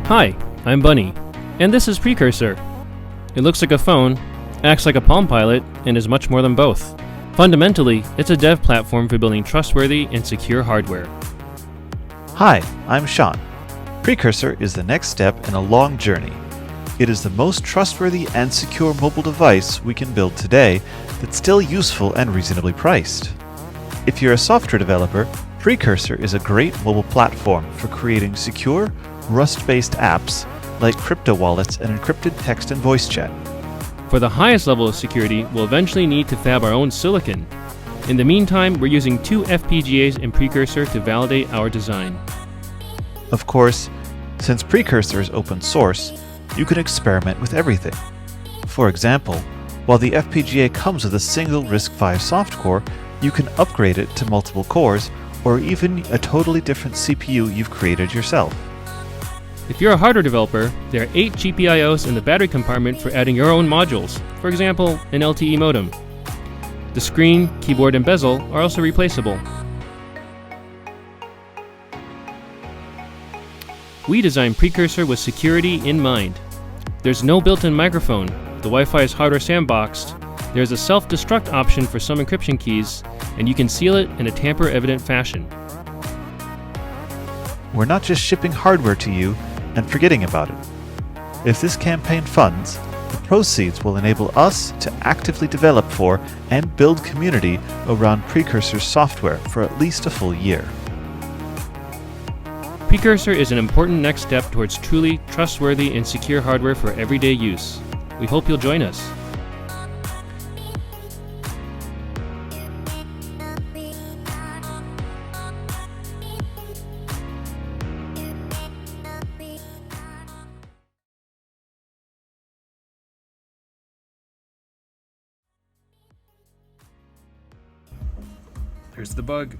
Hi, I'm Bunny, and this is Precursor. It looks like a phone, acts like a Palm Pilot, and is much more than both. Fundamentally, it's a dev platform for building trustworthy and secure hardware. Hi, I'm Sean. Precursor is the next step in a long journey. It is the most trustworthy and secure mobile device we can build today that's still useful and reasonably priced. If you're a software developer, Precursor is a great mobile platform for creating secure, Rust-based apps like crypto wallets and encrypted text and voice chat. For the highest level of security, we'll eventually need to fab our own silicon. In the meantime, we're using 2 FPGAs in Precursor to validate our design. Of course, since Precursor is open source, you can experiment with everything. For example, while the FPGA comes with a single RISC-V soft core, you can upgrade it to multiple cores or even a totally different CPU you've created yourself. If you're a hardware developer, there are 8 GPIOs in the battery compartment for adding your own modules, for example, an LTE modem. The screen, keyboard, and bezel are also replaceable. We designed Precursor with security in mind. There's no built-in microphone, the Wi-Fi is hardware sandboxed, there's a self-destruct option for some encryption keys, and you can seal it in a tamper-evident fashion. We're not just shipping hardware to you and forgetting about it. If this campaign funds, the proceeds will enable us to actively develop for and build community around Precursor's software for at least a full year. Precursor is an important next step towards truly trustworthy and secure hardware for everyday use. We hope you'll join us. Here's the bug.